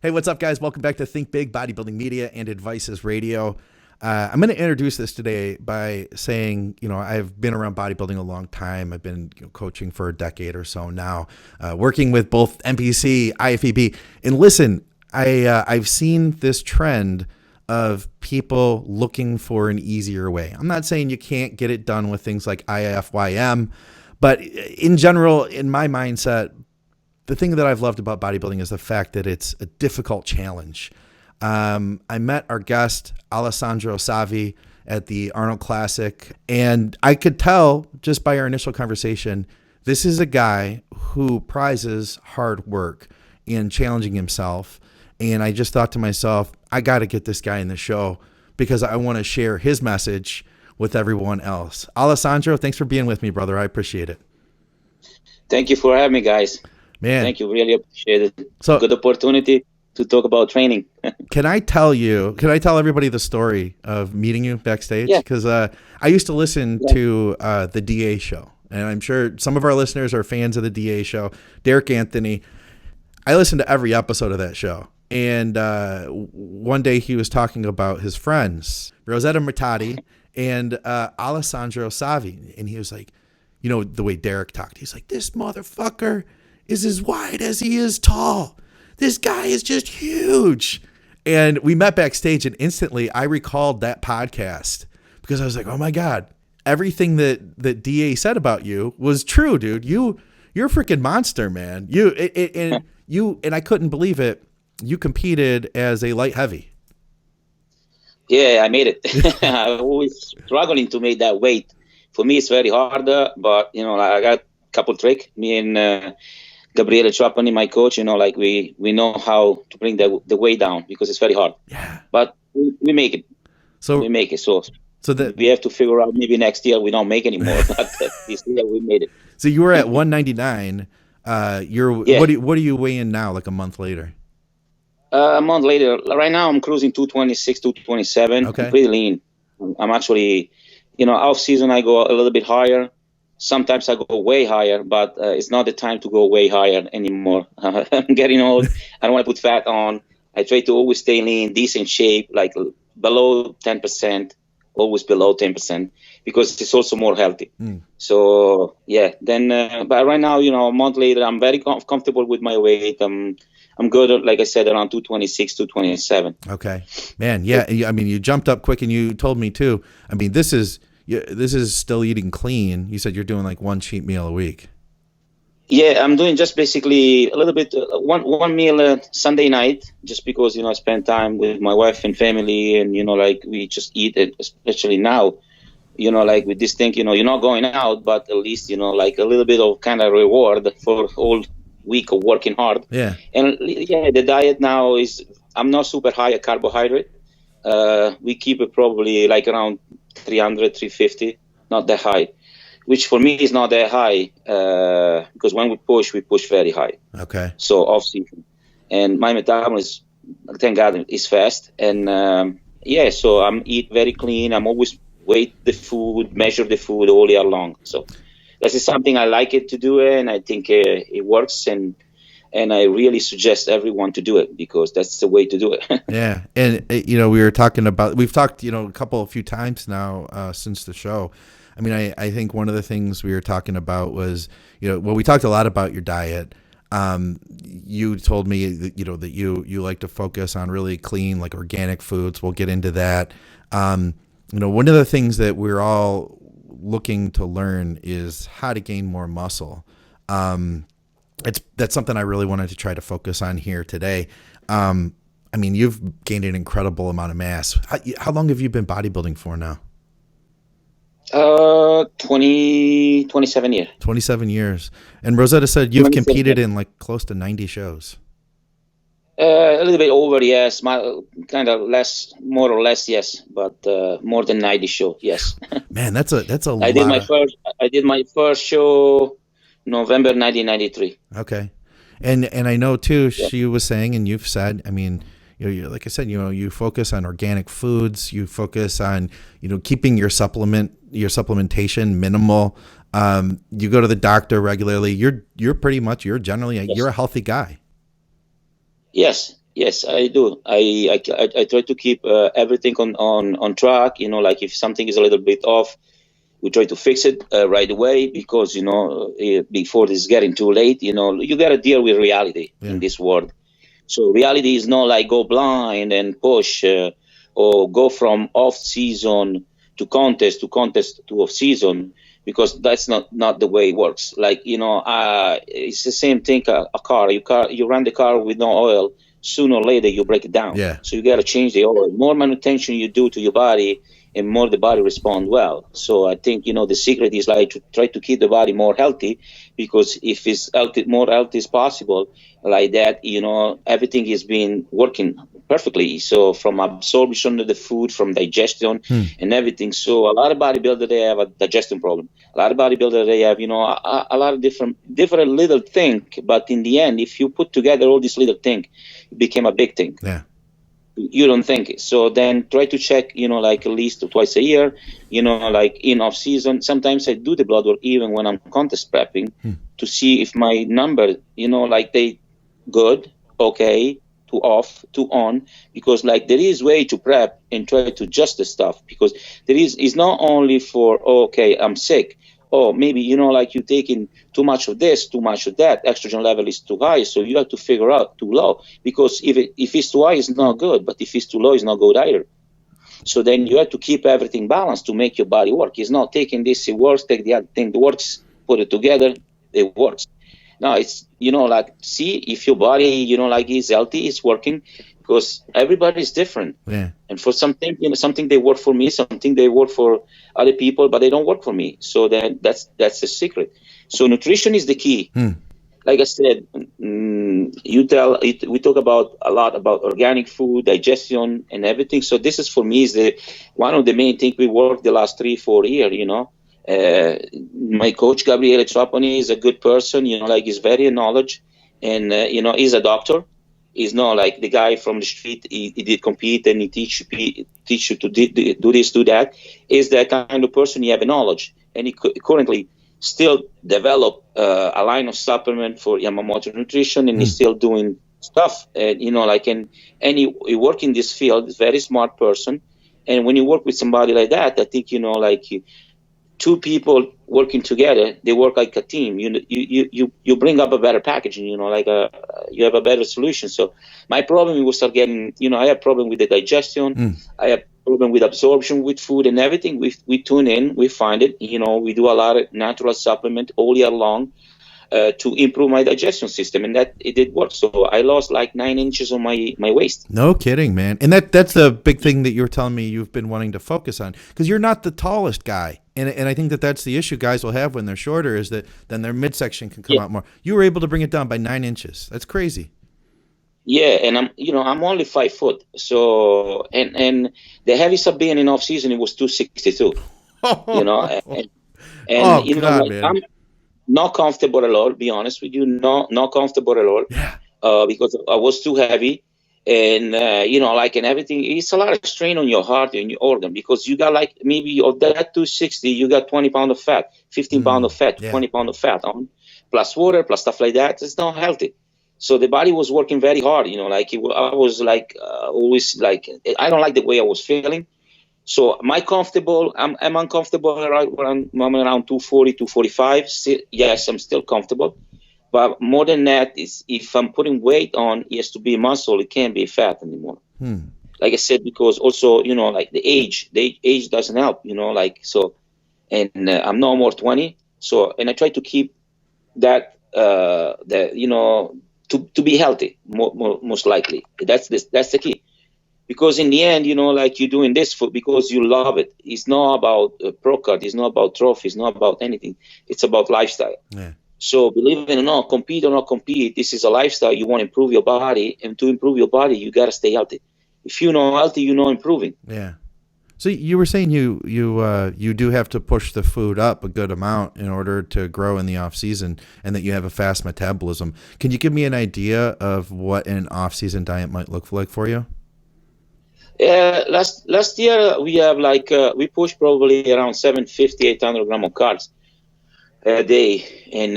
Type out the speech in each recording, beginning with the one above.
Hey, what's up, guys? Welcome back to Think Big Bodybuilding Media and Advices Radio. I'm going to introduce this today by saying, I've been around bodybuilding a long time. I've been coaching for a decade or so now, working with both NPC, IFBB. And listen, I've seen this trend of people looking for an easier way. I'm not saying you can't get it done with things like IFYM, but in general, in my mindset, the thing that I've loved about bodybuilding is the fact that it's a difficult challenge. I met our guest, Allesandro Savi, at the Arnold Classic, and I could tell just by our initial conversation, this is a guy who prizes hard work and challenging himself. And I just thought to myself, I got to get this guy in the show because I want to share his message with everyone else. Allesandro, thanks for being with me, brother. I appreciate it. Thank you for having me, guys. Man, thank you. Really appreciate it. So, good opportunity to talk about training. Can I tell everybody the story of meeting you backstage? Yeah. Because I used to listen to the DA show, and I'm sure some of our listeners are fans of the DA show. Derek Anthony. I listened to every episode of that show. And one day he was talking about his friends, Rosetta Matati and Allesandro Savi. And he was like, the way Derek talked, he's like, this motherfucker is as wide as he is tall. This guy is just huge. And we met backstage, and instantly I recalled that podcast because I was like, oh my God, everything that DA said about you was true, dude. You're a freaking monster, man. And I couldn't believe it. You competed as a light heavy. Yeah, I made it. I'm always struggling to make that weight. For me, it's very hard, but I got a couple tricks. Me and Gabriele Trapani, my coach, we know how to bring the weight down because it's very hard. Yeah. But we make it. So that we have to figure out maybe next year we don't make anymore. But this year we made it. So you were at 199. What are you weighing now? Like a month later? A month later. Right now I'm cruising 226, 227. Okay. I'm pretty lean. I'm actually, off season I go a little bit higher. Sometimes I go way higher, but it's not the time to go way higher anymore. I'm getting old. I don't want to put fat on. I try to always stay lean, decent shape, like below 10%, always below 10%, because it's also more healthy. So, yeah. Then, but right now, a month later, I'm very comfortable with my weight. I'm good, like I said, around 226, 227. Okay. Man, yeah. I mean, you jumped up quick, and you told me, too. I mean, this is still eating clean. You said you're doing like one cheat meal a week. Yeah, I'm doing just basically a little bit, one meal Sunday night, just because, I spend time with my wife and family, and, we just eat it, especially now, with this thing, you're not going out, but at least, a little bit of kind of reward for all week of working hard. Yeah. And yeah, the diet now is, I'm not super high at carbohydrate. We keep it probably like around 300, 350, not that high, which for me is not that high because when we push very high. Okay. So off season, and my metabolism, thank God, is fast. And so I'm eat very clean. I'm always weigh the food, measure the food all year long. So this is something I like it to do, and I think it works. And I really suggest everyone to do it because that's the way to do it. Yeah. And, we've talked, a few times now since the show. I mean, I think one of the things we were talking about was, we talked a lot about your diet. You told me that, that you like to focus on really clean, like organic foods. We'll get into that. One of the things that we're all looking to learn is how to gain more muscle. That's something I really wanted to try to focus on here today. I mean, you've gained an incredible amount of mass. How long have you been bodybuilding for now? 27 years. 27 years. And Rosetta said you've competed in like close to 90 shows. A little bit over, yes. Kind of less, more or less, yes. But more than 90 shows, yes. Man, that's a lot. I did my first show November 1993. Okay. And I know too, she was saying, and you've said, I mean, you like I said, you focus on organic foods, you focus on, keeping your supplementation minimal. You go to the doctor regularly. You're generally, you're a healthy guy. Yes. Yes, I do. I try to keep everything on track. You know, like if something is a little bit off, we try to fix it right away because, you know, before this is getting too late, you know, you got to deal with reality in this world. So reality is not like go blind and push or go from off season to contest to off season, because that's not the way it works. Like, you know, it's the same thing. A car, you run the car with no oil. Sooner or later, you break it down. Yeah. So you got to change the oil. More manutention you do to your body, and more the body respond well. So I think, you know, the secret is like to try to keep the body more healthy, because if it's healthy, more healthy as possible, like that, you know, everything is being working perfectly. So from absorption of the food, from digestion and everything. So a lot of bodybuilders, they have a digestion problem. A lot of bodybuilders, they have, you know, a lot of different little things. But in the end, if you put together all these little things, it became a big thing. Yeah. You don't think it. So then try to check, you know, like at least twice a year, you know, like in off season. Sometimes I do the blood work even when I'm contest prepping to see if my number, you know, like they good, okay, to off, to on, because like there is way to prep and try to adjust the stuff, because there is, it's not only for, okay, I'm sick. Oh, maybe, you know, like you're taking too much of this, too much of that, estrogen level is too high, so you have to figure out too low, because if it's too high, it's not good, but if it's too low, it's not good either. So then you have to keep everything balanced to make your body work. It's not taking this, it works, take the other thing that works, put it together, it works. No, it's, you know, like, see if your body, you know, like is healthy, it's working, because everybody is different. Yeah. And for something, you know, something they work for me, something they work for other people, but they don't work for me. So then that's the secret. So nutrition is the key. Like I said, we talk about a lot about organic food, digestion, and everything. So this is for me is the one of the main things we worked the last 3-4 years. You know, my coach Gabriele Trapani is a good person. You know, like he's very knowledge, and you know, he's a doctor. He's not like the guy from the street. He did compete and he teach you to do this, do that. He's that kind of person. He have a knowledge, and he currently still develop a line of supplement for Yamamoto nutrition, and he's still doing stuff. And you know, like, and he work in this field. He's a very smart person. And when you work with somebody like that, I think, you know, like two people working together, they work like a team. You bring up a better packaging, you know, like you have a better solution. So my problem was start getting, you know, I have problem with the digestion. I have problem with absorption with food and everything. We tune in, we find it, you know, we do a lot of natural supplement all year long to improve my digestion system, and that it did work. So I lost like 9 inches on my waist. No kidding, man. And that's the big thing that you were telling me you've been wanting to focus on, because you're not the tallest guy. And I think that's the issue guys will have when they're shorter, is that then their midsection can come out more. You were able to bring it down by 9 inches. That's crazy. Yeah, and I'm only 5 foot. So and the heaviest I've been in off season, it was 262. You know, and you know, like, man. I'm not comfortable at all. Be honest with you, not comfortable at all. Yeah. Because I was too heavy. And, you know, like, and everything, it's a lot of strain on your heart and your organ, because you got like maybe of that 260, you got 20 pounds of fat, 15 pounds of fat, 20 pounds of fat on, plus water, plus stuff like that. It's not healthy. So the body was working very hard, you know, like I was like always like, I don't like the way I was feeling. So I'm uncomfortable right when I'm around 240, 245. Yes, I'm still comfortable. But more than that, is if I'm putting weight on, it has to be muscle. It can't be fat anymore. Like I said, because also, you know, like the age doesn't help, you know, like, so, and I'm no more 20. So, and I try to keep that, you know, to be healthy, most likely. That's the key. Because in the end, you know, like you're doing this because you love it. It's not about pro card. It's not about trophy. It's not about anything. It's about lifestyle. Yeah. So believe it or not, compete or not compete, this is a lifestyle. You want to improve your body, and to improve your body, you got to stay healthy. If you're not healthy, you're not improving. Yeah. So you were saying you do have to push the food up a good amount in order to grow in the off season, and that you have a fast metabolism. Can you give me an idea of what an off season diet might look like for you? Last year we have like we pushed probably around 750, 800 grams of carbs a day, and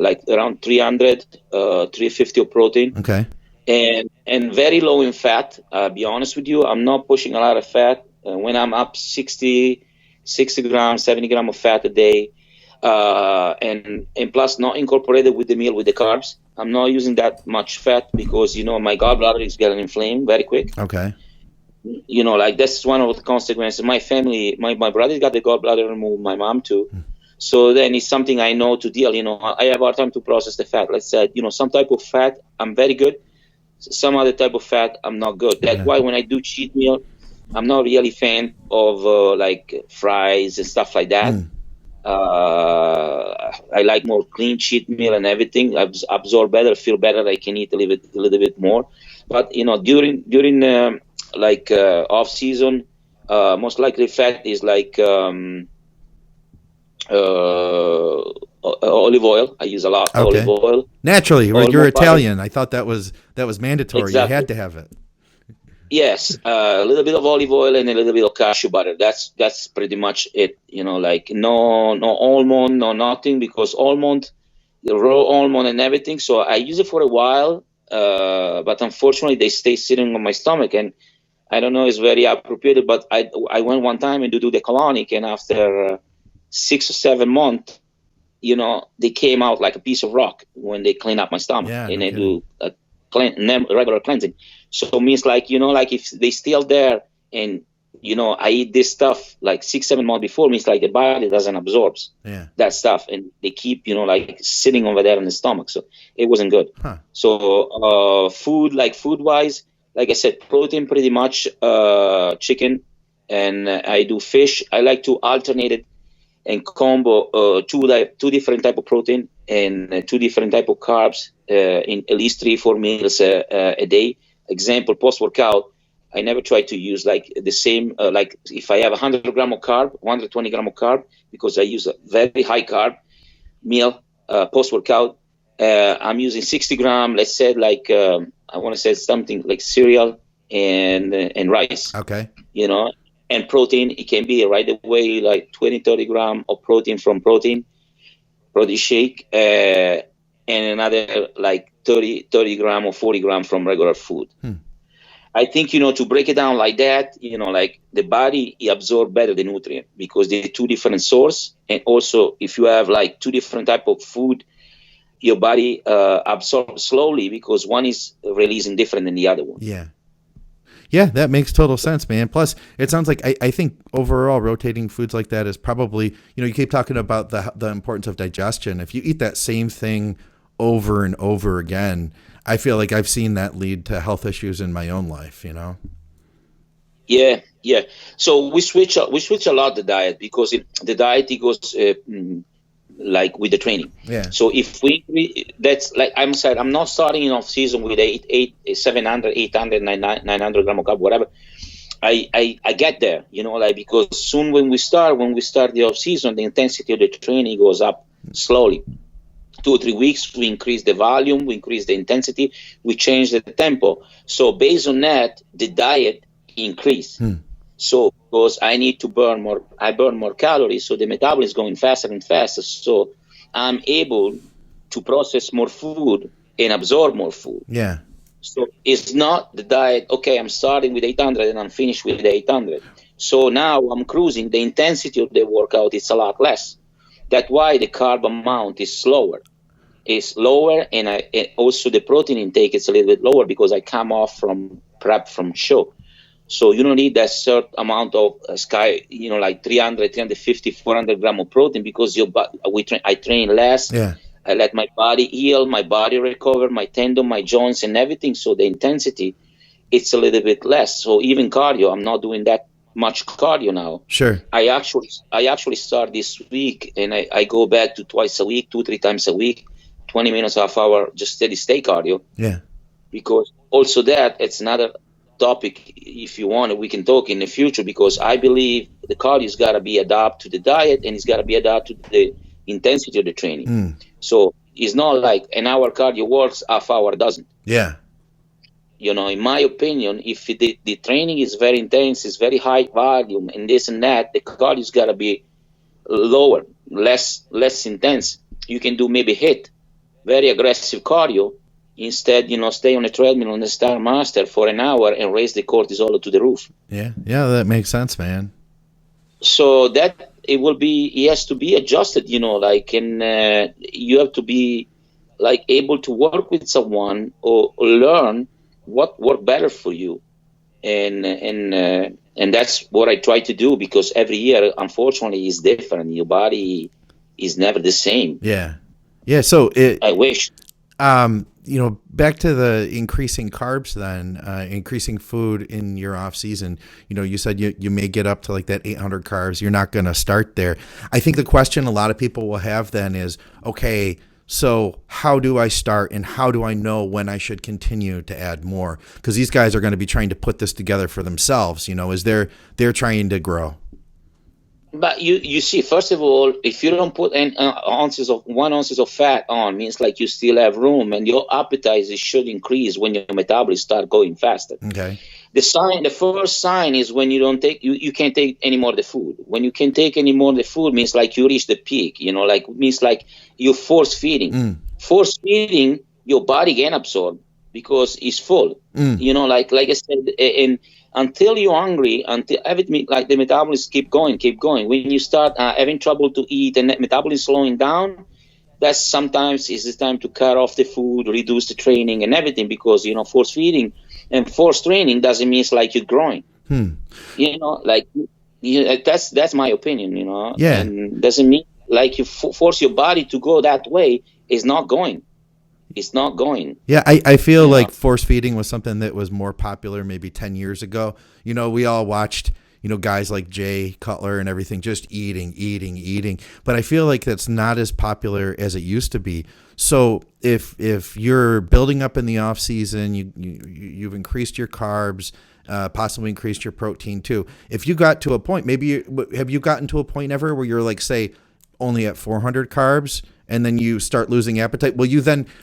like around 300, 350 of protein. Okay. and very low in fat. Be honest with you, I'm not pushing a lot of fat. When I'm up 60 grams, 70 grams of fat a day, and plus not incorporated with the meal with the carbs. I'm not using that much fat because, you know, my gallbladder is getting inflamed very quick. Okay. You know, like that's one of the consequences. My family, my brother got the gallbladder removed, my mom too. So then it's something I know to deal. You know, I have a hard time to process the fat. Let's say, you know, some type of fat I'm very good. Some other type of fat I'm not good. That's why when I do cheat meal, I'm not really fan of like fries and stuff like that. I like more clean cheat meal and everything. I absorb better, feel better. I can eat a little bit more. But you know, during off season, most likely fat is like olive oil. I use a lot olive oil. Naturally, you're Italian. Butter. I thought that was mandatory. Exactly. You had to have it. Yes, a little bit of olive oil and a little bit of cashew butter. That's pretty much it. You know, like no almond, no nothing, because almond, the raw almond and everything. So I use it for a while, but unfortunately they stay sitting on my stomach, and I don't know, it's very appropriate. But I went one time and do the colonic, and after 6 or 7 months, you know, they came out like a piece of rock when they clean up my stomach, and they do a regular cleansing. So it means like, you know, like if they still there and, you know, I eat this stuff like 6-7 months before, means like the body doesn't absorb that stuff, and they keep, you know, like sitting over there in the stomach. So it wasn't good. So food wise, like I said, protein pretty much, chicken, and I do fish. I like to alternate it and combo two different type of protein and 2 different type of carbs in at least 3-4 meals a day. Example, post-workout, I never try to use like the same, like if I have 100 grams of carb, 120 grams of carb, because I use a very high carb meal post-workout. I'm using 60 grams, let's say like, I want to say something like cereal and rice. Okay. You know, and protein, it can be right away like 20-30 grams of protein from protein shake, and another like 30 grams or 40 grams from regular food. I think, you know, to break it down like that, you know, like the body absorbs better the nutrient because they're 2 different sources. And also if you have like 2 different type of food, your body absorbs slowly because one is releasing different than the other one. Yeah, that makes total sense, man. Plus, it sounds like I think overall rotating foods like that is probably, you know, you keep talking about the importance of digestion. If you eat that same thing over and over again, I feel like I've seen that lead to health issues in my own life, you know? Yeah. So we switch a lot the diet because the diet, it goes like with the training. So if that's like I'm not starting in off season with 700, 800, 900 grams of carb, whatever. I get there, you know, like because soon when we start the off season, the intensity of the training goes up slowly. 2 or 3 weeks, we increase the volume, we increase the intensity, we change the tempo. So based on that, the diet increase. So because I need to burn more calories, so the metabolism is going faster and faster. So I'm able to process more food and absorb more food. So it's not the diet, okay, I'm starting with 800 and I'm finished with 800. So now I'm cruising, the intensity of the workout is a lot less. That's why the carb amount is slower. It's lower, and also the protein intake is a little bit lower because I come off from prep from show. So you don't need that certain amount of you know, like 300, 350, 400 grams of protein because I train less. I let my body heal, my body recover, my tendon, my joints and everything. So the intensity, it's a little bit less. So even cardio, I'm not doing that much cardio now. I actually start this week and I go back to twice a week, 2-3 times a week, 20 minutes, half hour, just steady state cardio. Because also that, it's another topic. If you want it, we can talk in the future, because I believe the cardio's got to be adapted to the diet and it's got to be adapted to the intensity of the training. So it's not like an hour cardio works, half hour doesn't. You know, in my opinion, if the training is very intense, it's very high volume and this and that, the cardio's got to be lower, less intense. You can do maybe HIIT, very aggressive cardio, Instead, stay on a treadmill on the Stairmaster for an hour and raise the cortisol to the roof. Yeah, that makes sense, man. So that it has to be adjusted, and you have to be like able to work with someone or learn what worked better for you. And that's what I try to do, because every year, unfortunately, is different. Your body is never the same. Yeah. So I wish. Back to the increasing carbs, then increasing food in your off season. You said you may get up to like that 800 carbs. You're not going to start there. I think the question a lot of people will have then is, okay, so how do I start, and how do I know when I should continue to add more? Because these guys are going to be trying to put this together for themselves, as they're trying to grow. But you see, first of all, if you don't put 1 ounce of fat on, means like you still have room, and your appetite should increase when your metabolism start going faster. Okay. The first sign is when you don't take, you can't take any more of the food. When you can't take any more of the food, means like you reach the peak, means like you're force feeding. Force feeding, your body can absorb because it's full. Like I said, and until you're hungry, until everything, like the metabolism keep going. When you start having trouble to eat and the metabolism slowing down, that's sometimes is the time to cut off the food, reduce the training and everything, because, force feeding and force training doesn't mean it's like you're growing. That's my opinion, Yeah. And doesn't mean like you force your body to go that way. It's not going. It's not going. Yeah, I feel like force feeding was something that was more popular maybe 10 years ago. We all watched, guys like Jay Cutler and everything just eating. But I feel like that's not as popular as it used to be. So if you're building up in the off season, you've increased your carbs, possibly increased your protein too. If you got to a point, have you gotten to a point ever where you're like, say, only at 400 carbs, and then you start losing appetite? Well,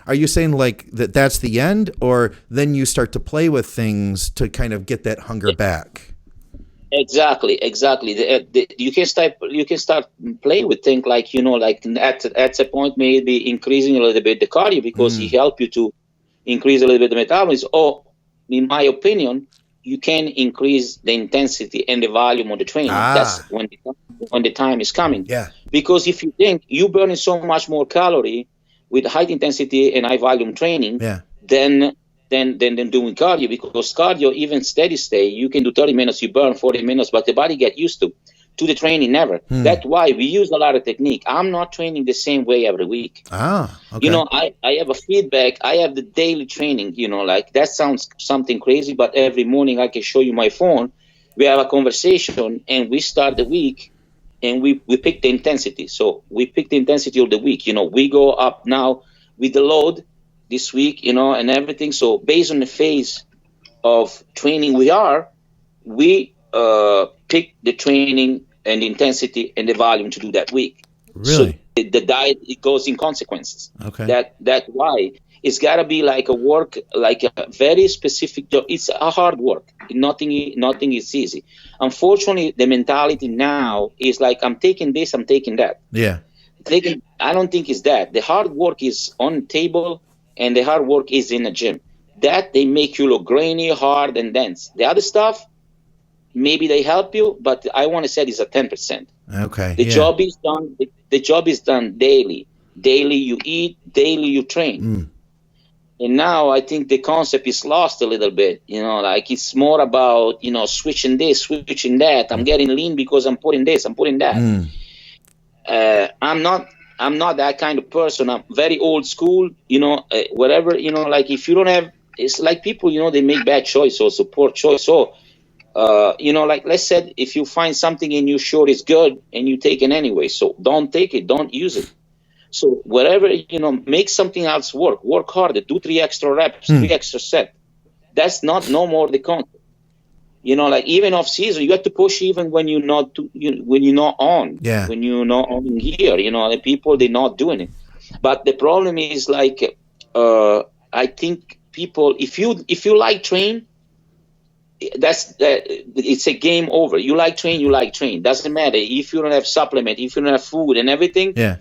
are you saying like that's the end, or then you start to play with things to kind of get that hunger back? Exactly. You can start playing with things like, at a point maybe increasing a little bit the cardio, because it helps you to increase a little bit the metabolism. Or, in my opinion, you can increase the intensity and the volume of the training. That's when the time is coming. Yeah. Because if you think you're burning so much more calorie with high intensity and high volume training, then doing cardio, because cardio, even steady state, you can do 30 minutes, you burn 40 minutes, but the body get used to the training never. That's why we use a lot of technique. I'm not training the same way every week. Okay. I have a feedback. I have the daily training, like that sounds something crazy, but every morning I can show you my phone. We have a conversation and we start the week and we pick the intensity. So we pick the intensity of the week. We go up now with the load this week, and everything. So based on the phase of training we pick the training and the intensity and the volume to do that week. Really? So the diet, it goes in consequences. Okay. That's why it's got to be like a work, like a very specific job. It's a hard work. Nothing is easy. Unfortunately, the mentality now is like, I'm taking this, I'm taking that. Yeah. I don't think it's that. The hard work is on the table, and the hard work is in the gym. That they make you look grainy, hard, and dense. The other stuff, maybe they help you, but I want to say it's a 10%. Okay. The job is done. The job is done daily. Daily you eat, daily you train. And now I think the concept is lost a little bit. Like it's more about, switching this, switching that. I'm getting lean because I'm putting this, I'm putting that. I'm not that kind of person. I'm very old school, whatever, like if you don't have, it's like people, they make bad choice or poor choice. So, like let's say if you find something and you're sure it's good and you take it anyway, so don't take it, don't use it. So whatever, make something else work harder, do 3 extra reps, 3 extra sets. That's no more the concept. Like even off season, you have to push even when you're not when you're not on. Yeah. When you're not on here, the people, they're not doing it. But the problem is like, I think people, if you like train, it's a game over. You like train. Doesn't matter if you don't have supplement, if you don't have food and everything. Yeah.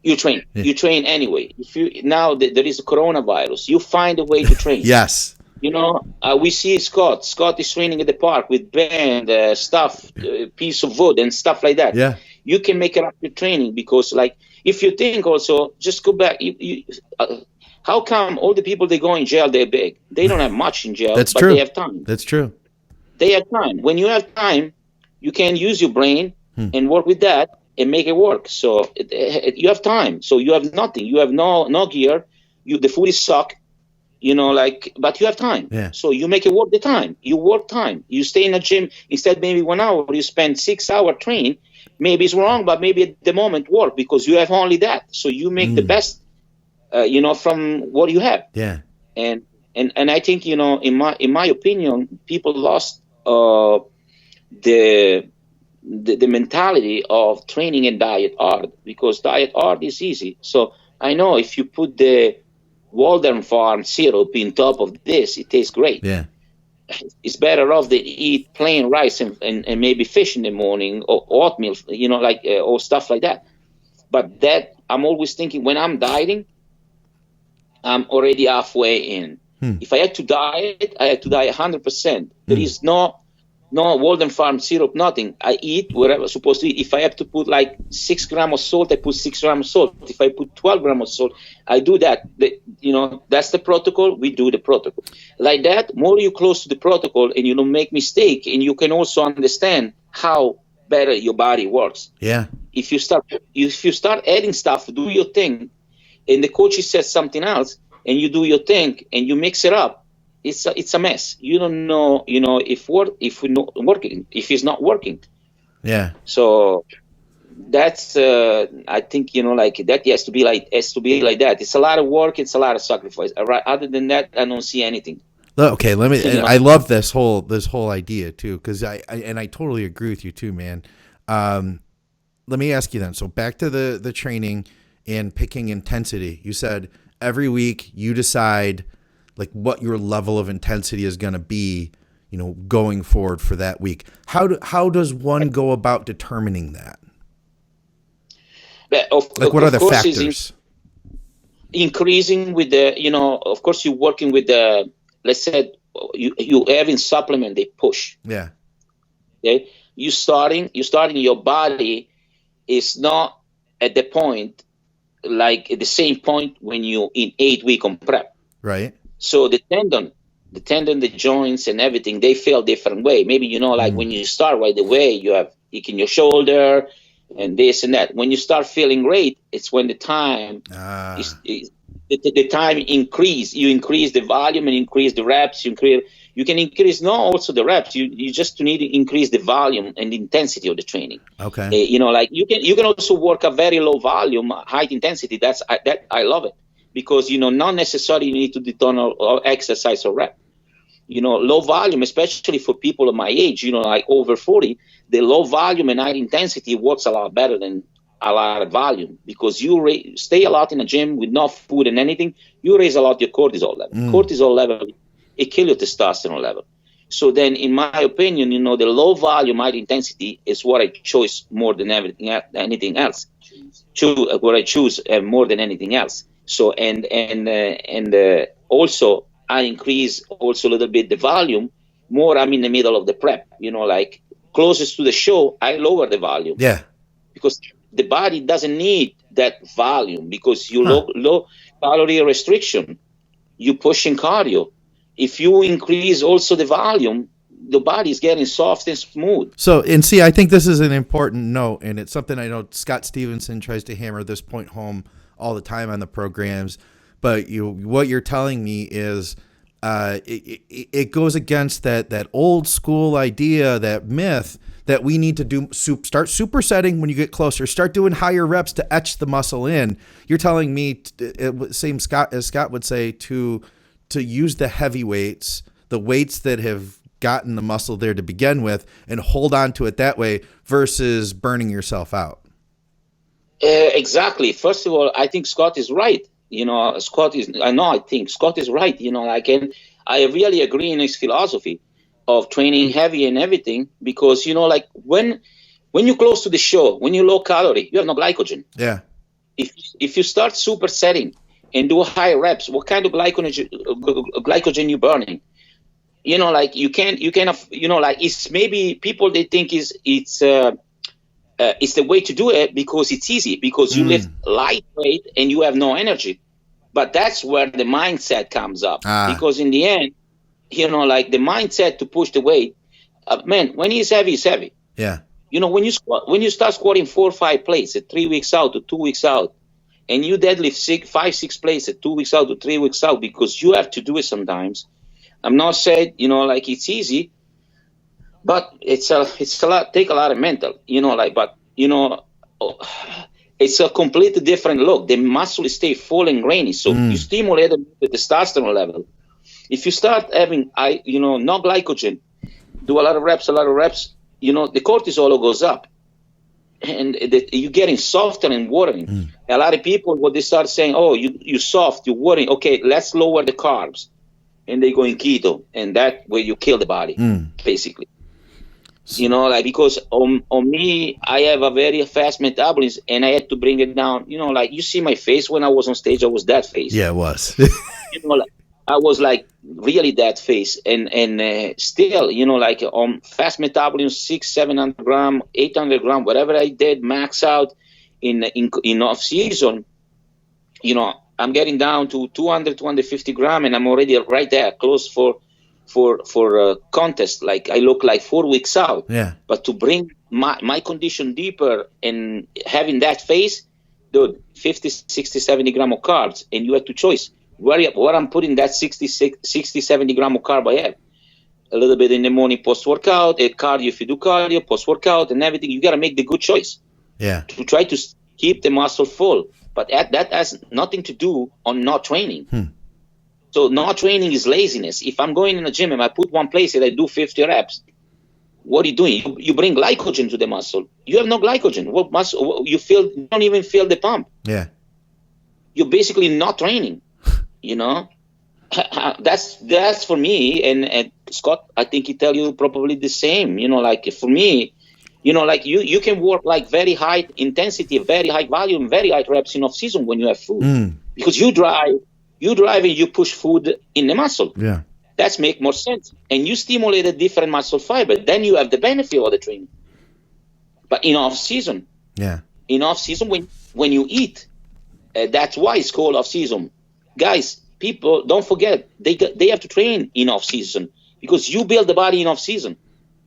You train. Yeah. You train anyway. If you now there is a coronavirus, you find a way to train. Yes. You know, we see Scott. Scott is training at the park with band, stuff, piece of wood and stuff like that. Yeah. You can make it up with training, because like, if you think also, just go back. How come all the people they go in jail, they're big? They don't have much in jail, That's but true. they have time. That's true. They have time. When you have time, you can use your brain and work with that and make it work. So you have time. So you have nothing. You have no gear. The food is suck. You know, like, but you have time. Yeah. So you make it work the time. You work time. You stay in a gym instead maybe 1 hour. You spend 6 hours training. Maybe it's wrong, but maybe at the moment work, because you have only that. So you make the best, from what you have. Yeah. And I think, in my opinion, people lost the mentality of training and diet hard, because diet hard is easy. So I know if you put the Walden Farm syrup in top of this, it tastes great. Yeah. It's better off to eat plain rice and maybe fish in the morning, or oatmeal, or stuff like that. But that, I'm always thinking, when I'm dieting, I'm already halfway in. If I had to diet, I had to diet 100%. There is no Walden Farm syrup, nothing. I eat whatever I'm supposed to eat. If I have to put like 6 grams of salt, I put 6 grams of salt. If I put 12 grams of salt, I do that. That's the protocol. We do the protocol. Like that, more you close to the protocol and you don't make mistake, and you can also understand how better your body works. Yeah. If you start adding stuff, do your thing, and the coach says something else, and you do your thing, and you mix it up, it's a mess. You don't know, if it's not working. Yeah. So that's I think, that has to be like that. It's a lot of work. It's a lot of sacrifice. Other than that, I don't see anything. Okay, I love this whole idea too, because I totally agree with you too, man. Let me ask you then. So back to the training and picking intensity. You said every week you decide like what your level of intensity is going to be, going forward for that week. How does one go about determining that? What are the factors? Increasing with the, of course, you're working with the, let's say you having supplement, they push. Yeah. Okay. You starting your body is not at the point, like at the same point when you in 8 week on prep. Right. So the tendon, the joints and everything, they feel different way. Maybe, when you start right away, you have ache in your shoulder and this and that. When you start feeling great, it's when the time the time increase. You increase the volume and increase the reps. You can increase not also the reps. You just need to increase the volume and the intensity of the training. Okay. You can also work a very low volume, high intensity. I love it. Because, not necessarily you need to do ton or exercise or rep. Low volume, especially for people of my age, like over 40, the low volume and high intensity works a lot better than a lot of volume, because you stay a lot in a gym with no food and anything, you raise a lot your cortisol level. Cortisol level, it kills your testosterone level. So then, in my opinion, the low volume, high intensity is what I choose more than anything else. What I choose more than anything else. So and also I increase also a little bit the volume. More I'm in the middle of the prep. Like closest to the show, I lower the volume. Yeah. Because the body doesn't need that volume, because you low calorie restriction, you pushing cardio. If you increase also the volume, the body is getting soft and smooth. So, and see, I think this is an important note, and it's something I know Scott Stevenson tries to hammer this point home all the time on the programs, but what you're telling me is it goes against that old school idea, that myth that we need to start supersetting when you get closer, start doing higher reps to etch the muscle in. You're telling me, same as Scott would say, to use the heavy weights, the weights that have gotten the muscle there to begin with, and hold on to it that way versus burning yourself out. Exactly. First of all, I think Scott is right. I think Scott is right. I really agree in his philosophy of training heavy and everything, because, like when you're close to the show, when you're low calorie, you have no glycogen. Yeah. if you start supersetting and do high reps, what kind of glycogen you burning? Like you can, like it's maybe people, they think it's the way to do it because it's easy, because you lift lightweight and you have no energy. But that's where the mindset comes up, because in the end, like the mindset to push the weight, man, when he's heavy, he's heavy. Yeah. When you start squatting 4 or 5 plates at 3 weeks out or 2 weeks out, and you deadlift 5, 6 plates at 2 weeks out or 3 weeks out, because you have to do it sometimes. I'm not saying, like it's easy, but it's a lot, take a lot of mental, but it's a completely different look. The muscle stay full and grainy. So you stimulate the testosterone level. If you start having, no glycogen, do a lot of reps, the cortisol goes up, and you're getting softer and watering. A lot of people, what they start saying, oh, you're soft, you're watering. Okay, let's lower the carbs. And they go in keto, and that way you kill the body, basically. Because on me, I have a very fast metabolism, and I had to bring it down. You see my face when I was on stage, I was that face. Yeah, it was. I was like really that face, and still, on fast metabolism, 600-700 gram, 800 gram, whatever I did, max out in off season, I'm getting down to 200, 250 gram, and I'm already right there, close for contest. Like I look like 4 weeks out. Yeah. But to bring my condition deeper and having that face, dude, 50, 60, 70 gram of carbs, and you have to choose where I'm putting that 60, 70 gram of carb I have. A little bit in the morning post-workout, a cardio if you do cardio, post-workout and everything. You got to make the good choice. Yeah. To try to keep the muscle full. But that has nothing to do on not training. So not training is laziness. If I'm going in a gym and I put one place and I do 50 reps, what are you doing? You bring glycogen to the muscle. You have no glycogen. What muscle? You don't even feel the pump. Yeah. You're basically not training. That's for me. And Scott, I think he tell you probably the same. For me, you can work like very high intensity, very high volume, very high reps in off season when you have food, because you drive and you push food in the muscle. Yeah, that make more sense, and you stimulate a different muscle fiber. Then you have the benefit of the training. But in off season, when you eat, that's why it's called off season, guys. People don't forget they have to train in off season, because you build the body in off season.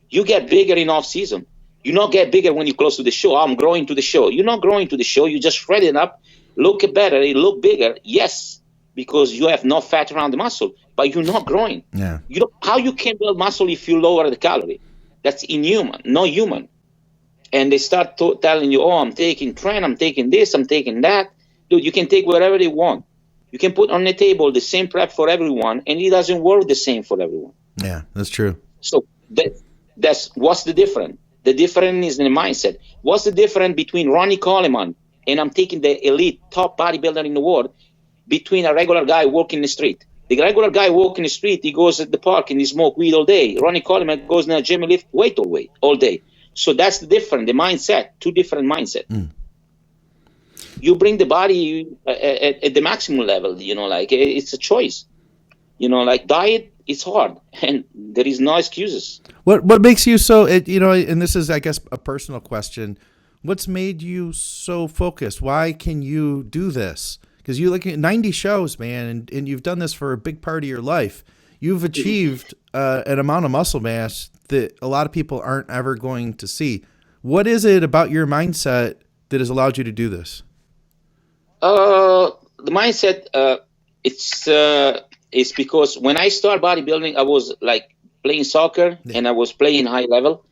You get bigger in off season. You not get bigger when you're close to the show. I'm growing to the show. You're not growing to the show. You just shred it up, look better, you look bigger. Yes, because you have no fat around the muscle, but you're not growing. Yeah. How you can build muscle if you lower the calorie? That's inhuman, not human. And they start telling you, oh, I'm taking tren, I'm taking this, I'm taking that. Dude, you can take whatever they want. You can put on the table the same prep for everyone, and it doesn't work the same for everyone. Yeah, that's true. So that's what's the difference? The difference is in the mindset. What's the difference between Ronnie Coleman, and I'm taking the elite top bodybuilder in the world, between a regular guy walking the street? The regular guy walking the street, he goes at the park and he smoke weed all day. Ronnie Coleman goes in the gym and lift weight all day. So that's the difference, the mindset, two different mindset. You bring the body at the maximum level, it's a choice. Diet, it's hard, and there is no excuses. What makes you so, and this is, I guess, a personal question. What's made you so focused? Why can you do this? Because you look at 90 shows, man, and you've done this for a big part of your life. You've achieved an amount of muscle mass that a lot of people aren't ever going to see. What is it about your mindset that has allowed you to do this? The mindset, it's because when I started bodybuilding, I was like playing soccer, and I was playing high level,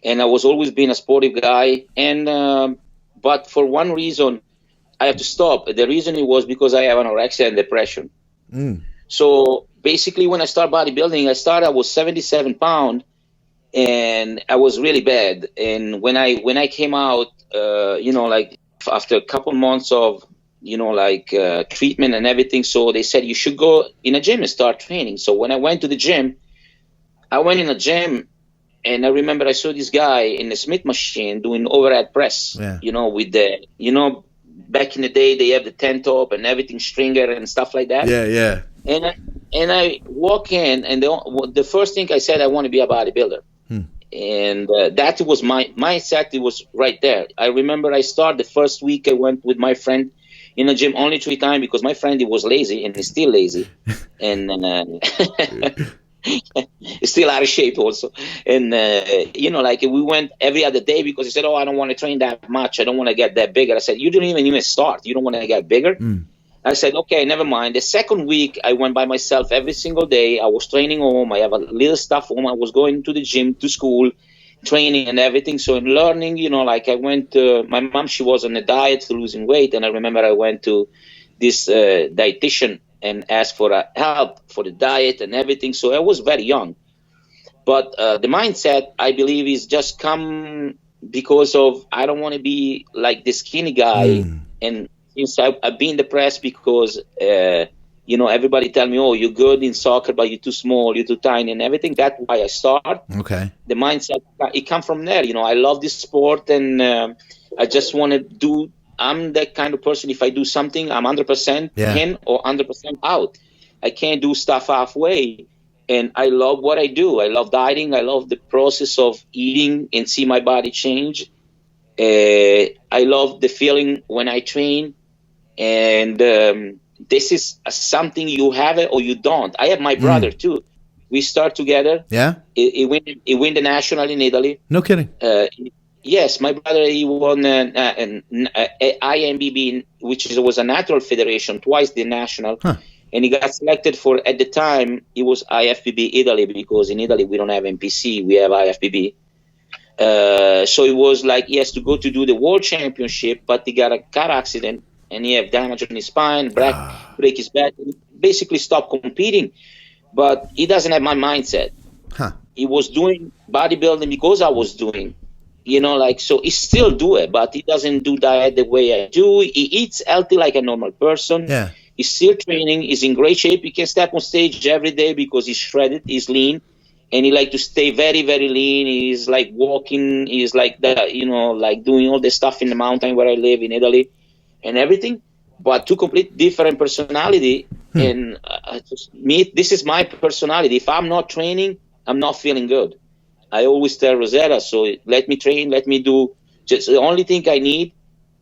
and I was always being a sportive guy. And but for one reason, I have to stop. The reason it was because I have anorexia and depression. So basically, when I started bodybuilding, I was 77 pounds, and I was really bad. And when I came out, after a couple months of treatment and everything, so they said you should go in a gym and start training. So when I went to the gym, and I remember I saw this guy in the Smith machine doing overhead press, with the back in the day, they have the tent top and everything, stringer and stuff like that. Yeah, yeah. And I walk in, and the first thing I said, I want to be a bodybuilder. And that was my mindset. It was right there. I remember I started the first week. I went with my friend in the gym only 3 times because my friend, he was lazy, and he's still lazy, and he's still out of shape also. And you know, like we went every other day because he said, "Oh, I don't want to train that much. I don't want to get that bigger." I said, "You don't even start. You don't want to get bigger." I said, okay, never mind. The second week, I went by myself every single day. I was training home. I have a little stuff home. I was going to the gym, to school, training and everything. So in learning, you know, like I went to, my mom, she was on a diet for losing weight. And I remember I went to this dietitian and asked for help for the diet and everything. So I was very young. But the mindset, I believe, is just come because of, I don't want to be like the skinny guy. And since I've been depressed because, you know, everybody tell me, oh, you're good in soccer, but you're too small, you're too tiny and everything. That's why I start. Okay. The mindset, it come from there. You know, I love this sport, and I just want to do, I'm that kind of person. If I do something, I'm 100% in or 100% out. I can't do stuff halfway. And I love what I do. I love dieting. I love the process of eating and see my body change. I love the feeling when I train. And this is something you have it or you don't. I have my brother too. We start together. Yeah. He win the national in Italy. No kidding. Yes, my brother, he won an IMBB, which was a natural federation, twice the national. And he got selected for, at the time, it was IFBB Italy, because in Italy we don't have NPC, we have IFBB. So it was like he has to go to do the world championship, but he got a car accident and he have damage on his spine, break his back, basically stopped competing. But he doesn't have my mindset. He was doing bodybuilding because I was doing, you know, like, so he still do it, but he doesn't do diet the way I do. He eats healthy like a normal person. Yeah. He's still training. He's in great shape. He can step on stage every day because he's shredded, he's lean. And he like to stay very, very lean. He's like walking. He's like that, you know, like doing all the stuff in the mountain where I live in Italy and everything. But two complete different personality. And this is my personality. If I'm not training, I'm not feeling good. I always tell Rosetta, so let me train, let me do. Just the only thing I need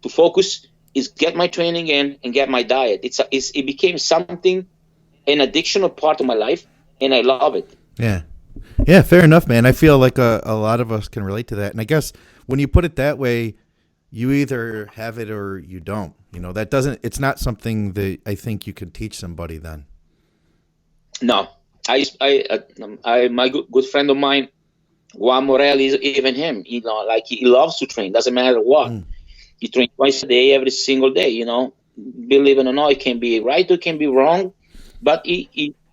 to focus is get my training in and get my diet. It became something, an addiction or part of my life, and I love it. Yeah. Yeah, fair enough, man. I feel like a lot of us can relate to that. And I guess when you put it that way, you either have it or you don't. You know, it's not something that I think you can teach somebody then. No. My good friend of mine, Juan Morel, is even him, you know, like he loves to train, doesn't matter what. He trains twice a day, every single day, you know. Believe it or not, it can be right or it can be wrong, but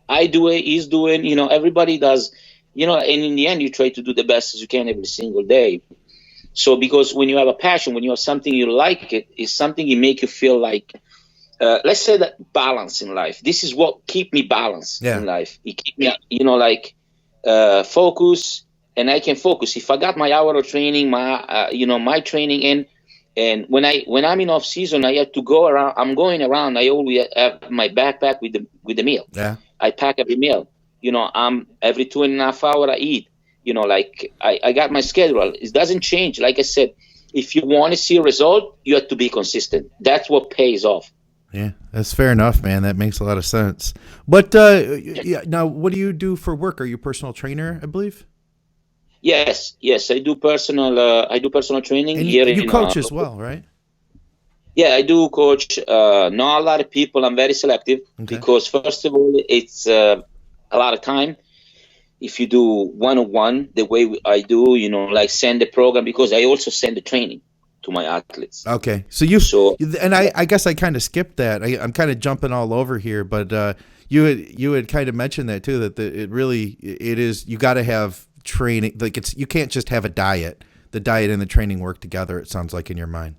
I do it, he's doing, you know, everybody does, you know, and in the end, you try to do the best as you can every single day. So because when you have a passion, when you have something you like, it's something you make you feel like, let's say that balance in life. This is what keep me balanced in life. It keep me, you know, like focus, and I can focus. If I got my hour of training, my training in, and when I'm in off season, I have to go around. I'm going around. I always have my backpack with the meal. Yeah. I pack every meal. You know, every 2.5 hours I eat. You know, like I got my schedule. It doesn't change. Like I said, if you want to see a result, you have to be consistent. That's what pays off. Yeah, that's fair enough, man. That makes a lot of sense. But now, what do you do for work? Are you a personal trainer, I believe? Yes, I do personal training. And you coach as well, right? Yeah, I do coach. Not a lot of people. I'm very selective because, first of all, it's a lot of time. If you do one-on-one, the way I do, you know, like send the program, because I also send the training to my athletes. Okay, and I guess I kind of skipped that. I'm kind of jumping all over here, but you had kind of mentioned that too. That it is you got to have training. Like you can't just have a diet. The diet and the training work together. It sounds like in your mind.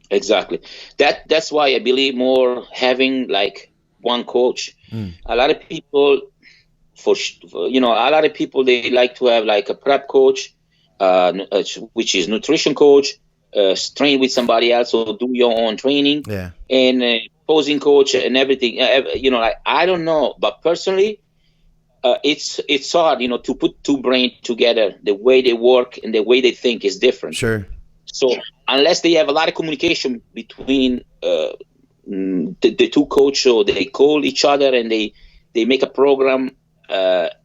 Exactly. That's why I believe more having like one coach. A lot of people, a lot of people, they like to have like a prep coach, which is nutrition coach, train with somebody else or do your own training. Yeah. And posing coach and everything. Like I don't know, but personally, it's hard, to put two brains together. The way they work and the way they think is different. Sure. So unless they have a lot of communication between the two coaches, so they call each other and they make a program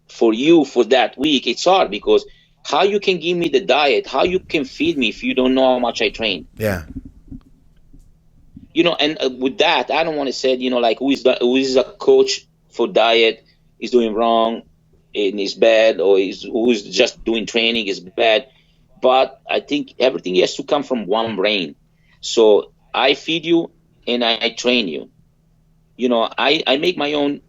for you for that week, it's hard, because how you can give me the diet, how you can feed me if you don't know how much I train? Yeah. And with that, I don't want to say, like who is a coach for diet is doing wrong and is bad, or who's just doing training is bad. But I think everything has to come from one brain. So I feed you and I train you. I make my own,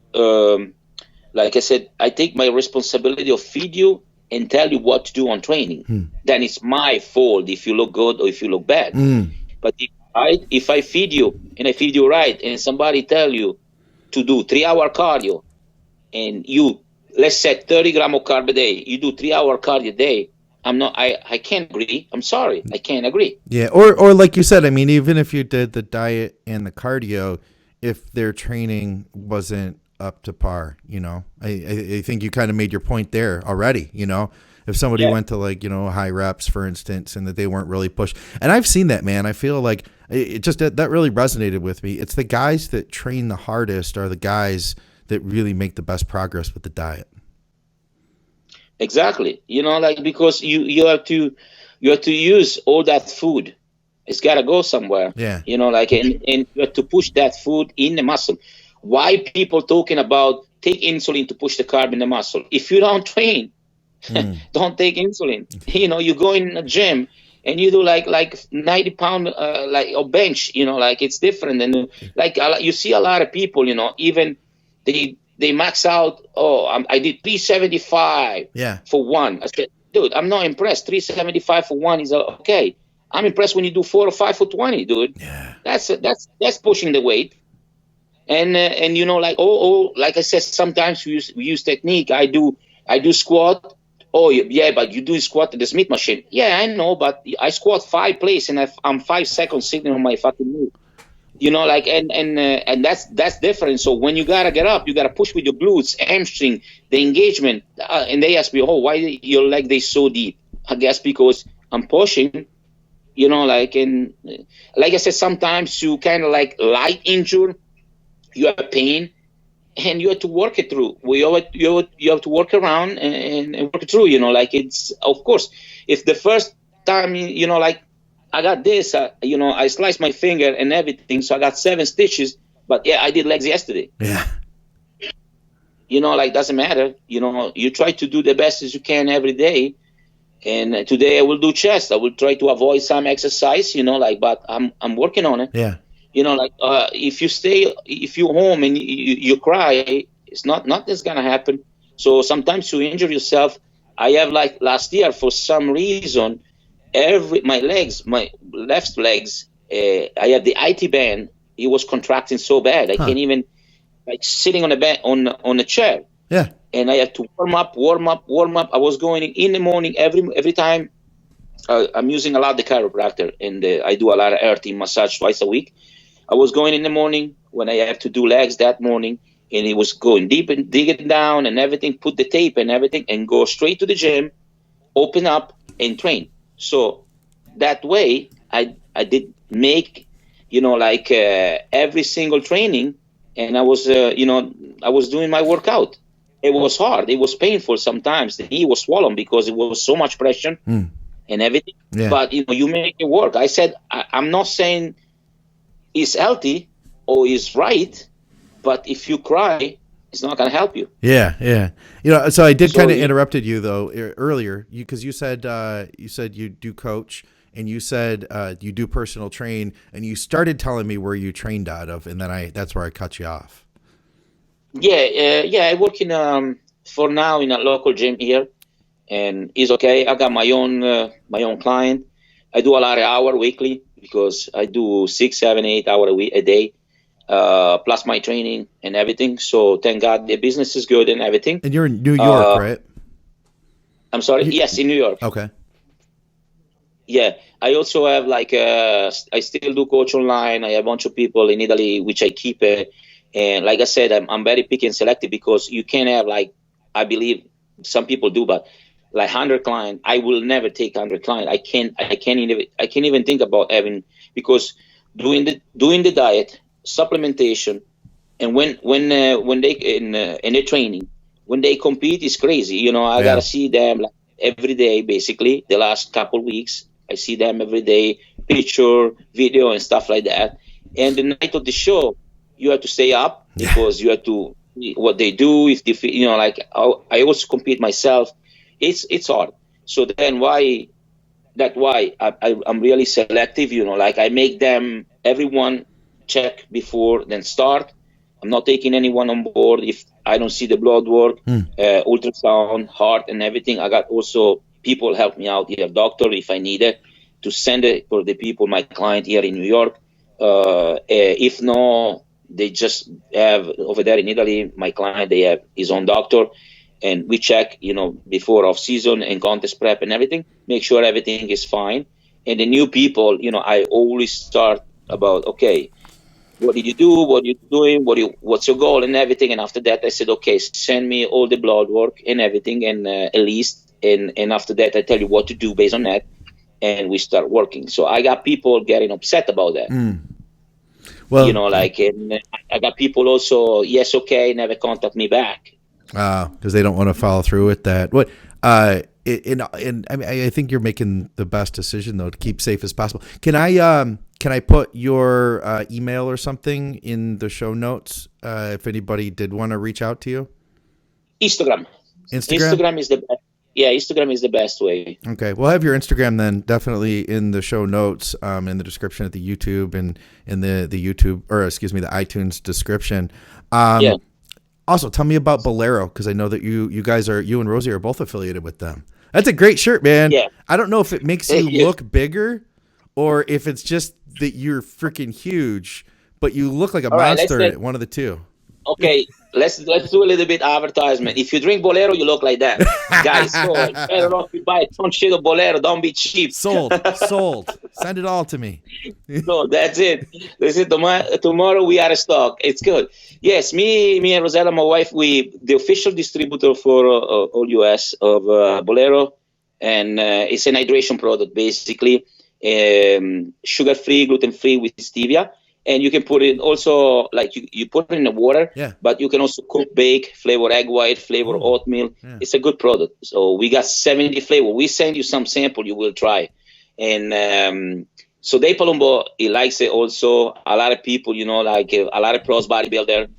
like I said, I take my responsibility of feed you and tell you what to do on training. Then it's my fault if you look good or if you look bad. But if I feed you and I feed you right, and somebody tell you to do 3-hour cardio, and let's say 30 grams of carb a day, you do 3-hour cardio a day, I can't agree. I'm sorry, I can't agree. Yeah, or like you said, I mean, even if you did the diet and the cardio, if their training wasn't up to par, I think you kind of made your point there already. If somebody went to high reps, for instance, and that they weren't really pushed, and I've seen that, man. I feel like it just that really resonated with me. It's the guys that train the hardest are the guys that really make the best progress with the diet. Exactly. Because you have to use all that food. It's got to go somewhere. Yeah. And you have to push that food in the muscle. Why people talking about take insulin to push the carb in the muscle? If you don't train, don't take insulin. You go in a gym and you do like 90-pound or bench. It's different. And you see a lot of people. Even they max out. Oh, I did 375 for one. I said, dude, I'm not impressed. 375 for one is okay. I'm impressed when you do 4 or 5 for 20, dude. Yeah. That's pushing the weight. And like I said, sometimes we use technique. I do squat. Oh yeah, but you do squat at the Smith machine. Yeah, I know, but I squat 5 places and I'm 5 seconds sitting on my fucking move. And that's different. So when you gotta get up, you gotta push with your glutes, hamstring, the engagement. And they ask me, oh, why your leg they so deep? I guess because I'm pushing. And like I said, sometimes you kind of light injury, you have pain, and you have to work it through. You have to work around and work it through. It's, of course, if the first time I got this, I sliced my finger and everything, so I got 7 stitches. But yeah, I did legs yesterday. Yeah. Doesn't matter. You try to do the best as you can every day. And today I will do chest. I will try to avoid some exercise, but I'm working on it. Yeah. If you're home and you cry, it's nothing's gonna happen. So sometimes you injure yourself. I have last year, for some reason, my left legs, I have the IT band. It was contracting so bad. I can't even sitting on a bed on a chair. Yeah. And I had to warm up. I was going in the morning every time. I'm using a lot of the chiropractor, and I do a lot of earthing massage twice a week. I was going in the morning when I have to do legs that morning, and it was going deep and digging down and everything, put the tape and everything, and go straight to the gym, open up, and train. So that way, I did make, every single training, and I was, I was doing my workout. It was hard. It was painful sometimes. The knee was swollen because it was so much pressure and everything. Yeah. But, you make it work. I said, I'm not saying it's healthy or it's right, but if you cry, it's not going to help you. Yeah, yeah. So I did kind of interrupted you though earlier, because you said you do coach, and you said you do personal train, and you started telling me where you trained out of, and then that's where I cut you off. Yeah. I work for now in a local gym here, and it's okay. I got my own client. I do a lot of hour weekly because I do 6, 7, 8 hours a day, plus my training and everything. So thank God the business is good and everything. And you're in New York, right? I'm sorry. Yes, in New York. Okay. Yeah, I also have like I still do coach online. I have a bunch of people in Italy which I keep. And like I said, I'm very picky and selective because you can't have like, I believe some people do, but like 100 client, I will never take 100 client. I can't even think about having, because doing the diet, supplementation, and when they in their training, when they compete, is crazy. You know, I gotta see them like every day, basically. The last couple weeks, I see them every day, picture, video, and stuff like that. And the night of the show, you have to stay up because you have to see what they do. If they, you know, like I also compete myself. It's hard. So then that's why I'm really selective. You know, like I make them everyone check before then start. I'm not taking anyone on board if I don't see the blood work, ultrasound, heart, and everything. I got also people help me out here, doctor, if I need it, to send it for the people, my client here in New York. If no, they just have over there in Italy, my client, they have his own doctor, and we check, you know, before off season and contest prep and everything, make sure everything is fine. And the new people, you know, I always start about, okay, what did you do? What are you doing? What's your goal and everything? And after that, I said, okay, send me all the blood work and everything, and at least, and after that, I tell you what to do based on that, and we start working. So I got people getting upset about that. Well, you know, like, and I got people also, yes, okay, never contact me back. Because they don't want to follow through with that. What? And I mean, I think you're making the best decision though to keep safe as possible. Can I put your email or something in the show notes if anybody did want to reach out to you? Instagram is the best. Yeah, Instagram is the best way. Okay, we'll have your Instagram then definitely in the show notes, in the description of the YouTube and in the YouTube, or excuse me, the iTunes description. Yeah. Also, tell me about Bolero, because I know that you guys are, you and Rosie are both affiliated with them. That's a great shirt, man. Yeah. I don't know if it makes you look bigger or if it's just that you're freaking huge, but you look like a monster. One of the two. Okay, let's do a little bit advertisement. If you drink Bolero, you look like that, guys. So better off you buy a ton shit of Bolero. Don't be cheap. Sold. Send it all to me. So that's it. Tomorrow we are in stock. It's good. Yes, me and Rosella, my wife, we the official distributor for all US of Bolero, and it's an hydration product basically, sugar-free, gluten-free with stevia. And you can put it also, like you put it in the water, but you can also cook, bake, flavor egg white, flavor oatmeal. Yeah. It's a good product. So we got 70 flavor. We send you some sample, you will try. And so Dave Palumbo, he likes it also. A lot of people, you know, like a lot of pros bodybuilder,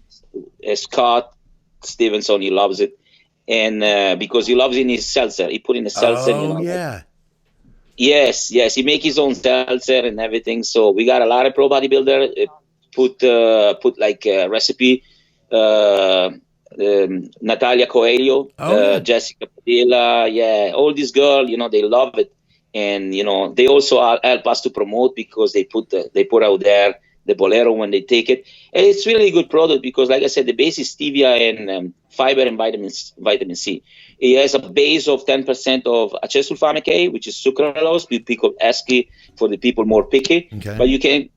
Scott Stevenson, he loves it. And because he loves it in his seltzer. He put in a seltzer, you know. Yeah. Yes, he make his own seltzer and everything. So we got a lot of pro bodybuilder put like a recipe. Natalia Coelho, Jessica Padilla, all these girls, you know, they love it, and you know they also help us to promote because they put out there the Bolero when they take it. And it's really a good product because, like I said, the base is stevia and fiber and vitamin C. It has a base of 10% of acesulfame K, which is sucralose. We pick up ASCII for the people more picky. Okay. But you can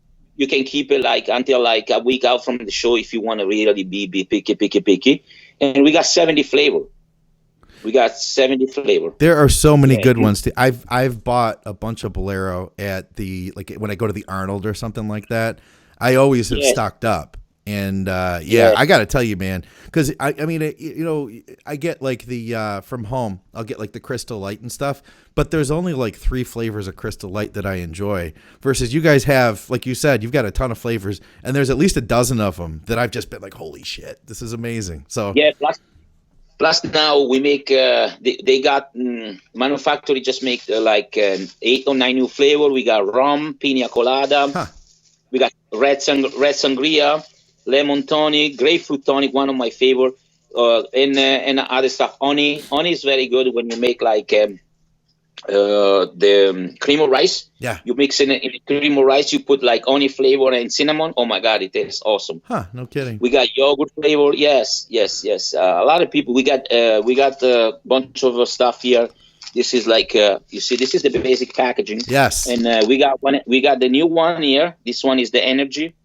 keep it like until like a week out from the show if you want to really be picky. And we got 70 flavor. There are so many good ones. I've bought a bunch of Bolero at when I go to the Arnold or something like that. I always have stocked up. And I got to tell you, man, because I mean, you know, I get like the from home, I'll get like the Crystal Light and stuff, but there's only like 3 flavors of Crystal Light that I enjoy. Versus you guys have, like you said, you've got a ton of flavors, and there's at least a dozen of them that I've just been like, holy shit, this is amazing. So yeah, plus now we make they got manufacturer just make like 8 or 9 new flavor. We got rum, pina colada, we got red sangria, lemon tonic, grapefruit tonic, one of my favorite, and other stuff. Honey is very good when you make like the cream of rice. Yeah, you mix in cream of rice. You put like honey flavor and cinnamon. Oh my god, it tastes awesome. No kidding. We got yogurt flavor. Yes. A lot of people. We got a bunch of stuff here This is like you see, this is the basic packaging. Yes. And we got one. We got the new one here. This one is the energy.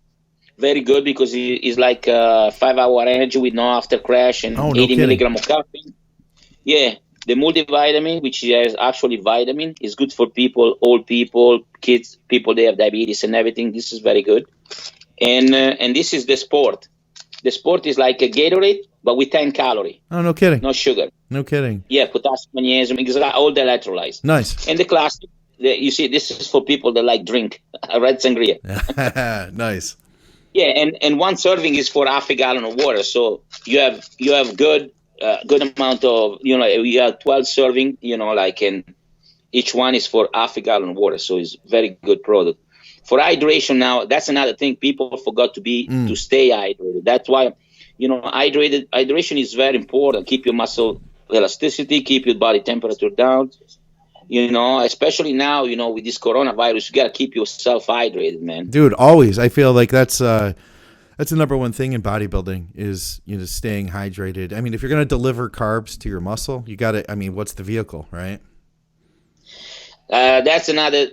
Very good because it's like 5-hour energy with no after crash and 80 milligram of caffeine. Yeah. The multivitamin, which is actually vitamin, is good for people, old people, kids, people they have diabetes and everything. This is very good. And this is the sport. The sport is like a Gatorade, but with 10 calories. Oh, no kidding. No sugar. No kidding. Yeah, potassium, magnesium, all the electrolytes. Nice. And the classic, you see, this is for people that like drink, red sangria. Nice. Yeah, and one serving is for half a gallon of water. So you have good amount of, you have 12 serving, and each one is for half a gallon of water. So it's very good product. For hydration now, that's another thing people forgot to stay hydrated. That's why, hydration is very important. Keep your muscle elasticity, keep your body temperature down. Especially now, with this coronavirus, you got to keep yourself hydrated, man. Dude, always. I feel like that's the number one thing in bodybuilding is, staying hydrated. I mean, if you're going to deliver carbs to your muscle, you got to, what's the vehicle, right? That's another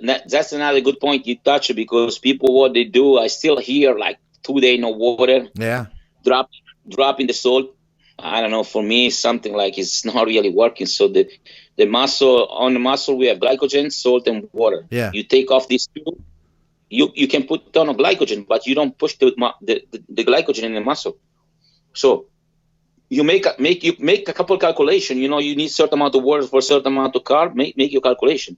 good point you touched, because people, what they do, I still hear like 2 days no water. Yeah. Dropping the salt. I don't know. For me, something like it's not really working. So the muscle, we have glycogen, salt, and water. Yeah. You take off these two, you can put a ton of glycogen, but you don't push the glycogen in the muscle. So you make a couple calculation. You need certain amount of water for a certain amount of carb. Make your calculation.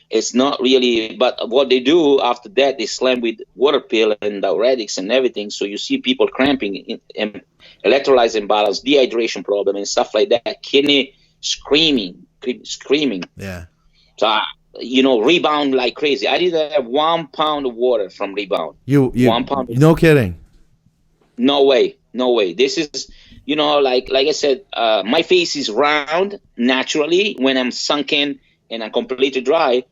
It's not really, but what they do after that, they slam with water pill and diuretics and everything. So you see people cramping, and electrolyte imbalance, dehydration problem, and stuff like that. Kidney screaming. Yeah. So rebound like crazy. I did have 1 pound of water from rebound. You 1 pound. No kidding. No way. This is, like I said, my face is round naturally when I'm sunken and I'm completely dry.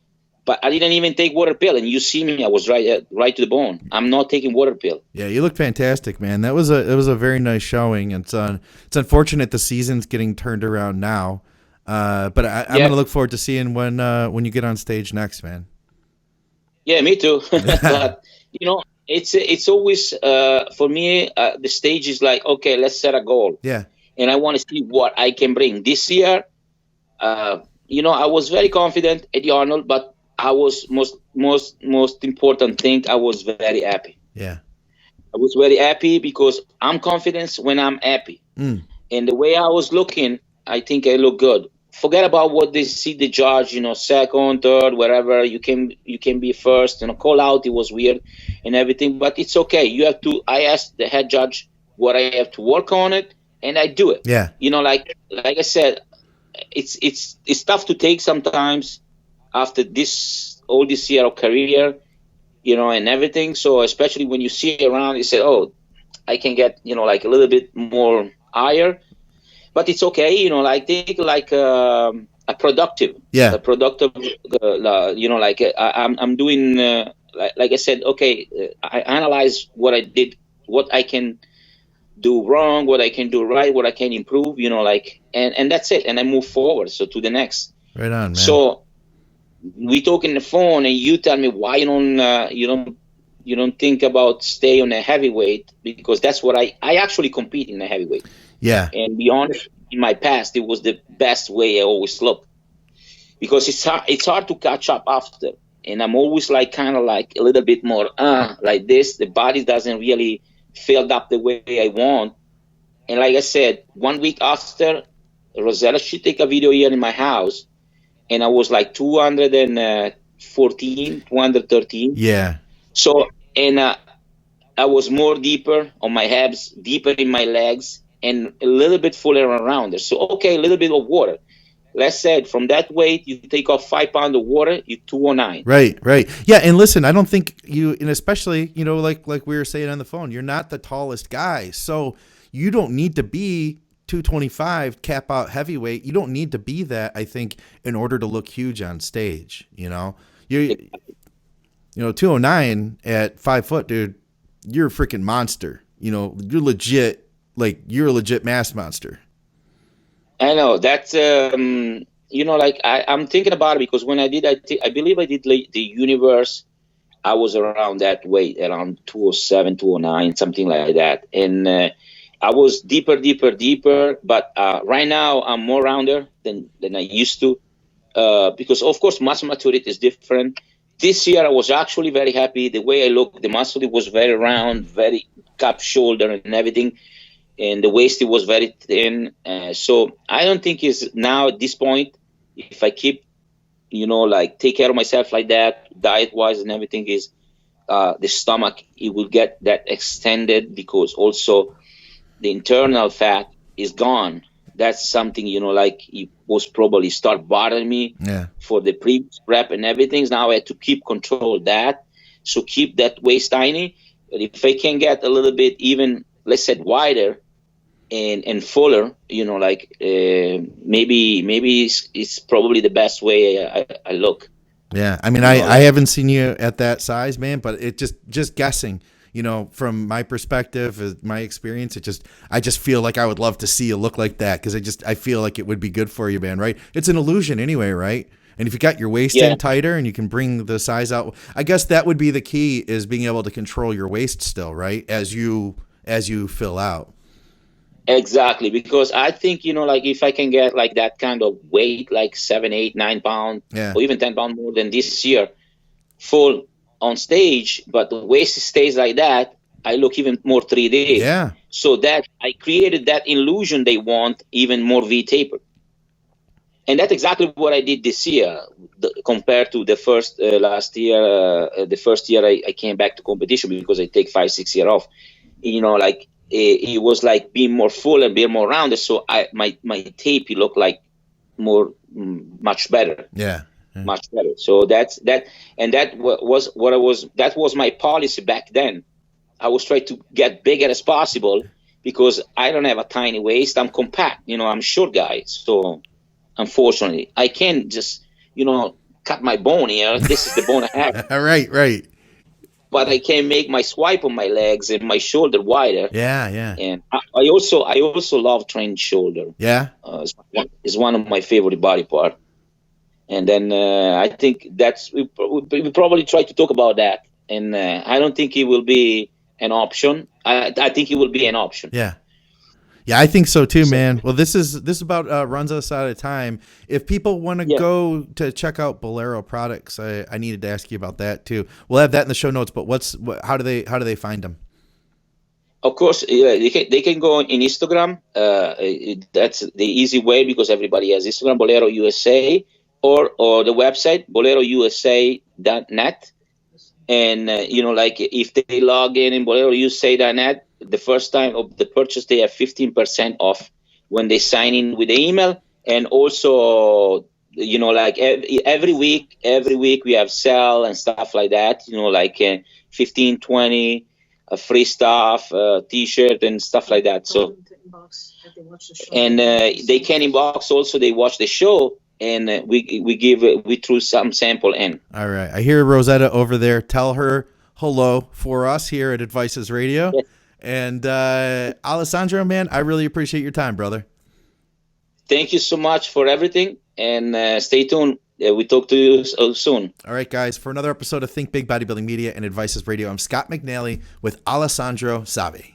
But I didn't even take water pill, and you see me, I was right to the bone. I'm not taking water pill. Yeah, you look fantastic, man. It was a very nice showing. It's unfortunate the season's getting turned around now, but I'm gonna look forward to seeing when you get on stage next, man. Yeah, me too. But it's always for me. The stage is like, okay, let's set a goal. Yeah, and I want to see what I can bring this year. I was very confident at the Arnold, but I was most important thing. I was very happy. Yeah, I was very happy because I'm confident when I'm happy. And the way I was looking, I think I look good. Forget about what they see the judge, second, third, wherever you can be first. Call out, it was weird and everything, but it's okay. You have to. I asked the head judge what I have to work on it, and I do it. Yeah. Like I said, it's tough to take sometimes after all this year of career, and everything. So especially when you see around, you say, oh, I can get, like a little bit more higher, but it's okay. Take like a productive, I'm doing, like I said, okay, I analyze what I did, what I can do wrong, what I can do right, what I can improve, and that's it. And I move forward. So to the next. Right on, man. So we talk in the phone, and you tell me why you don't think about stay on a heavyweight, because that's what I actually compete in a heavyweight. Yeah. And be honest, in my past, it was the best way I always looked, because it's hard to catch up after. And I'm always like kind of like a little bit more like this. The body doesn't really filled up the way I want. And like I said, 1 week after, Rosella, she take a video here in my house, and I was like 213. Yeah. So, and I was more deeper on my abs, deeper in my legs, and a little bit fuller around there. So, okay, a little bit of water. Let's say from that weight, you take off 5 pounds of water, you're 209. Right. Yeah, and listen, I don't think you, and especially, like we were saying on the phone, you're not the tallest guy. So you don't need to be 225 cap out heavyweight. You don't need to be that, I think, in order to look huge on stage. You're 209 at 5 foot, dude, you're a freaking monster. You're legit, like you're a legit mass monster. I know that's like I'm thinking about it because when I did, I believe I did like the universe. I was around that weight, around 207, 209, something like that. And I was deeper, deeper, deeper. But right now I'm more rounder than I used to because, of course, muscle maturity is different. This year I was actually very happy. The way I looked, the muscle was very round, very cup shoulder and everything. And the waist it was very thin. So I don't think is now at this point, if I keep like take care of myself like that, diet wise and everything is the stomach, it will get that extended because also the internal fat is gone. That's something, like it was probably start bothering me for the previous prep and everything. Now I had to keep control that. So keep that waist tiny. But if I can get a little bit even, let's say wider and fuller, maybe it's probably the best way I look. Yeah. I mean, I haven't seen you at that size, man, but it just guessing, from my perspective, my experience, I just feel like I would love to see you look like that. Cause I feel like it would be good for you, man. Right. It's an illusion anyway. Right. And if you got your waist in tighter and you can bring the size out, I guess that would be the key is being able to control your waist still, right. As you fill out. Exactly, because I think like if I can get like that kind of weight, like 7, 8, 9 pounds, or even 10 pounds more than this year, full on stage, but the waist stays like that, I look even more 3D. Yeah. So that I created that illusion they want even more V taper, and that's exactly what I did this year compared to the first last year. The first year I came back to competition because I take 5, 6 years off. Like. It was like being more full and being more rounded. So my tape, it looked like much better. Yeah. Much better. So that was my policy back then. I was trying to get bigger as possible because I don't have a tiny waist. I'm compact, I'm a short guy. So unfortunately I can't just, cut my bone here. This is the bone I have. Right. But I can make my swipe on my legs and my shoulder wider. Yeah. And I also love trained shoulder. Yeah. It's one of my favorite body part. And then I think we probably try to talk about that. And I don't think it will be an option. I think it will be an option. Yeah. Yeah, I think so too, man. Well, this about runs us out of time. If people want to go to check out Bolero products, I needed to ask you about that too. We'll have that in the show notes. But how do they find them? Of course, they can go on Instagram. That's the easy way because everybody has Instagram, Bolero USA, or the website bolerousa.net. And like if they log in bolerousa.net, the first time of the purchase, they have 15% off when they sign in with the email. And also, like every week we have sale and stuff like that, like 15, 20 free stuff, t-shirt and stuff like that. So, and they can inbox also, they watch the show. And we threw some sample in. All right. I hear Rosetta over there. Tell her hello for us here at Advices Radio. Yes. And Allesandro, man, I really appreciate your time, brother. Thank you so much for everything. And stay tuned. We talk to you soon. All right, guys. For another episode of Think Big Bodybuilding Media and Advices Radio, I'm Scott McNally with Allesandro Savi.